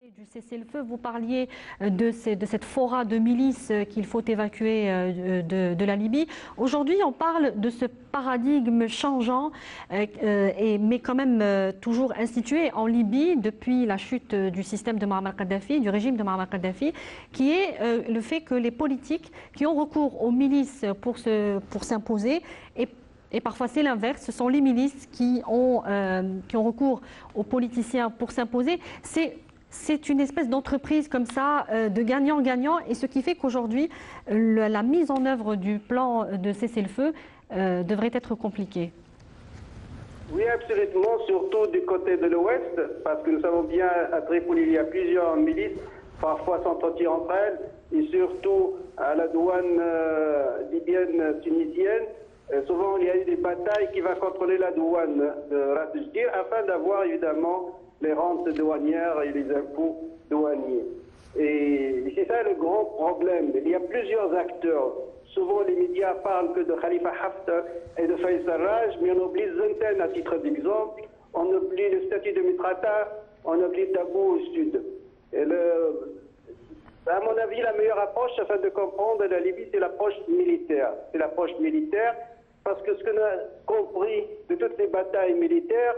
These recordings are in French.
Du cessez-le-feu, vous parliez de cette fora de milices qu'il faut évacuer de la Libye. Aujourd'hui, on parle de ce paradigme changeant, mais quand même toujours institué en Libye depuis la chute du système de Muammar Kadhafi, du régime de Muammar Kadhafi, qui est le fait que les politiques qui ont recours aux milices pour s'imposer et parfois c'est l'inverse, ce sont les milices qui ont recours aux politiciens pour s'imposer. C'est une espèce d'entreprise comme ça, de gagnant-gagnant, et ce qui fait qu'aujourd'hui, la mise en œuvre du plan de cessez-le-feu devrait être compliquée. Oui, absolument, surtout du côté de l'Ouest, parce que nous savons bien, à Tripoli, il y a plusieurs milices, parfois s'entretirent entre elles, et surtout à la douane libyenne tunisienne. Souvent, il y a eu des batailles qui vont contrôler la douane de Ras el-Khyr afin d'avoir évidemment les rentes douanières et les impôts douaniers. Et c'est ça le grand problème. Il y a plusieurs acteurs. Souvent, les médias parlent que de Khalifa Haftar et de Fayez Sarraj, mais on oublie Zinten à titre d'exemple. On oublie le statut de Mitrata, on oublie Tabou au sud. Et à mon avis, la meilleure approche afin de comprendre la Libye, c'est l'approche militaire. C'est l'approche militaire parce que ce qu'on a compris de toutes les batailles militaires,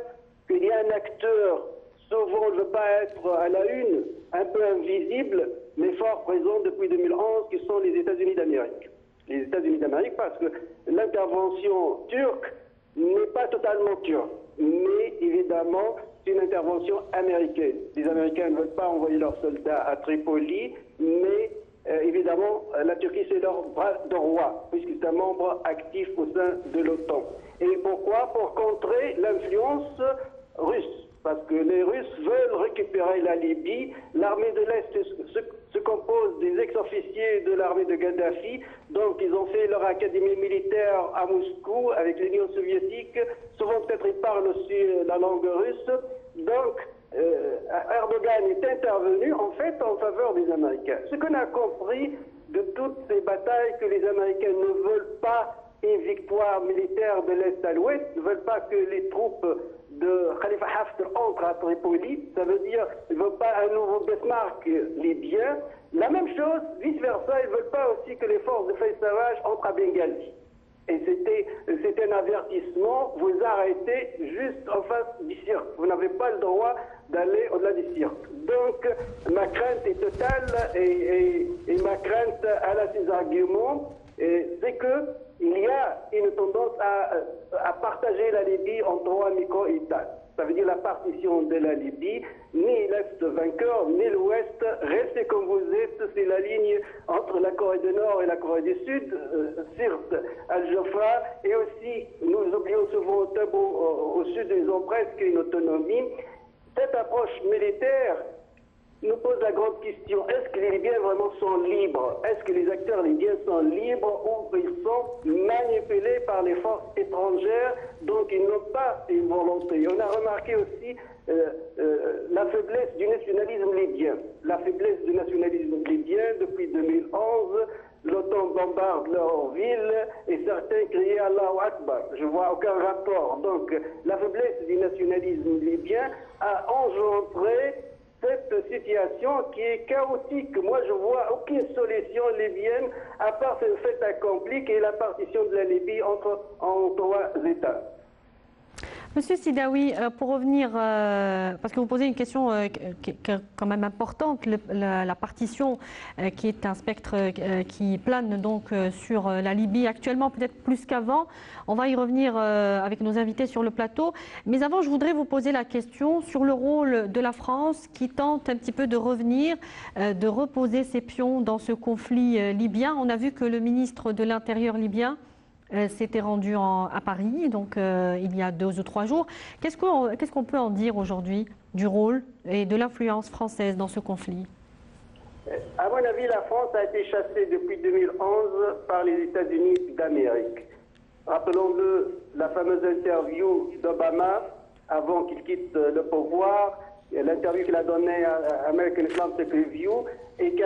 qu'il y a un acteur. Souvent, on ne veut pas être à la une, un peu invisible, mais fort présent depuis 2011, qui sont les États-Unis d'Amérique. Les États-Unis d'Amérique, parce que l'intervention turque n'est pas totalement turque, mais évidemment, c'est une intervention américaine. Les Américains ne veulent pas envoyer leurs soldats à Tripoli, mais évidemment, la Turquie, c'est leur bras droit, puisque c'est un membre actif au sein de l'OTAN. Et pourquoi? Pour contrer l'influence russe. Parce que les Russes veulent récupérer la Libye. L'armée de l'Est se compose des ex-officiers de l'armée de Kadhafi. Donc, ils ont fait leur académie militaire à Moscou avec l'Union soviétique. Souvent, peut-être, ils parlent aussi la langue russe. Donc, Erdogan est intervenu, en fait, en faveur des Américains. Ce qu'on a compris de toutes ces batailles, que les Américains ne veulent pas une victoire militaire de l'Est à l'Ouest, ne veulent pas que les troupes de Khalifa Haftar entrent à Tripoli, ça veut dire qu'ils ne veulent pas un nouveau Bismarck libyen. La même chose, vice-versa, ils ne veulent pas aussi que les forces de Fayez Sarraj entrent à Benghazi. Et c'était un avertissement, vous arrêtez juste en face du cirque. Vous n'avez pas le droit d'aller au-delà du cirque. Donc, ma crainte est totale et ma crainte à ces arguments, c'est qu'il y a une tendance à partager la Libye en trois micro-États. Ça veut dire la partition de la Libye, ni l'Est vainqueur, ni l'Ouest. Restez comme vous êtes, c'est la ligne entre la Corée du Nord et la Corée du Sud, Sirte, Al-Jafra, et aussi, nous oublions souvent Tabou au sud, ils ont presque une autonomie. Cette approche militaire nous pose la grande question, est-ce que les Libyens vraiment sont libres? Est-ce que les acteurs libyens sont libres ou ils sont manipulés par les forces étrangères, donc ils n'ont pas une volonté? On a remarqué aussi la faiblesse du nationalisme libyen. La faiblesse du nationalisme libyen depuis 2011, l'OTAN bombarde leur ville et certains crient Allahu Akbar. Je ne vois aucun rapport. Donc la faiblesse du nationalisme libyen a engendré cette situation qui est chaotique. Moi, je ne vois aucune solution libyenne à part ce fait accompli qui est la partition de la Libye en trois États. Monsieur Sidaoui, pour revenir, parce que vous posez une question qui est quand même importante, la partition qui est un spectre qui plane donc sur la Libye actuellement, peut-être plus qu'avant. On va y revenir avec nos invités sur le plateau. Mais avant, je voudrais vous poser la question sur le rôle de la France qui tente un petit peu de revenir, de reposer ses pions dans ce conflit libyen. On a vu que le ministre de l'Intérieur libyen s'était rendu à Paris, donc il y a 2 ou 3 jours. Qu'est-ce qu'on peut en dire aujourd'hui du rôle et de l'influence française dans ce conflit? À mon avis, la France a été chassée depuis 2011 par les États-Unis d'Amérique. Rappelons-le, la fameuse interview d'Obama avant qu'il quitte le pouvoir, l'interview qu'il a donnée à American Islamic Review, et qui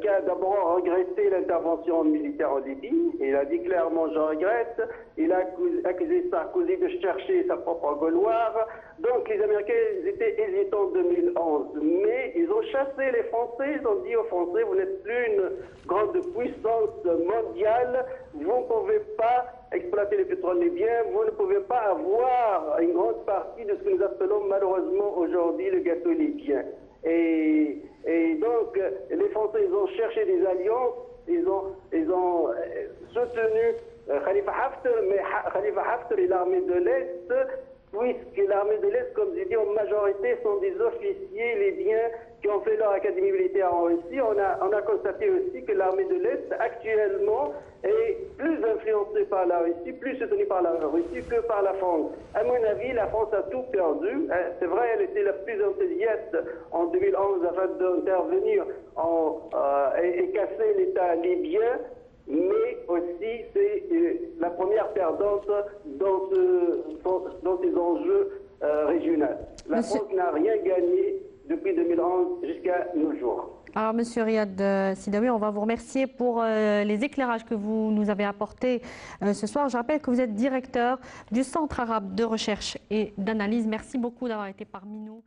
a d'abord regretté l'intervention militaire en Libye. Il a dit clairement je regrette. Il a accusé Sarkozy de chercher sa propre gloire. Donc les Américains étaient hésitants en 2011, mais ils ont chassé les Français. Ils ont dit aux Français vous n'êtes plus une grande puissance mondiale, vous ne pouvez pas exploiter le pétrole libyen, vous ne pouvez pas avoir une grande partie de ce que nous appelons malheureusement aujourd'hui le gâteau libyen. Et donc, les Français, ils ont cherché des alliances, ils ont soutenu Khalifa Haftar, mais Khalifa Haftar et l'armée de l'Est, puisque l'armée de l'Est, comme j'ai dit, en majorité sont des officiers libyens qui ont fait leur académie militaire en Russie. On a constaté aussi que l'armée de l'Est, actuellement, est plus influencée par la Russie, plus soutenue par la Russie que par la France. À mon avis, la France a tout perdu. C'est vrai, elle était la plus enthousiaste en 2011 afin d'intervenir et casser l'État libyen, mais aussi c'est la première perdante dans ces enjeux régionaux. La France n'a rien gagné depuis 2011 jusqu'à nos jours. Alors, Monsieur Riyad Sidaoui, on va vous remercier pour les éclairages que vous nous avez apportés ce soir. Je rappelle que vous êtes directeur du Centre arabe de recherche et d'analyse. Merci beaucoup d'avoir été parmi nous.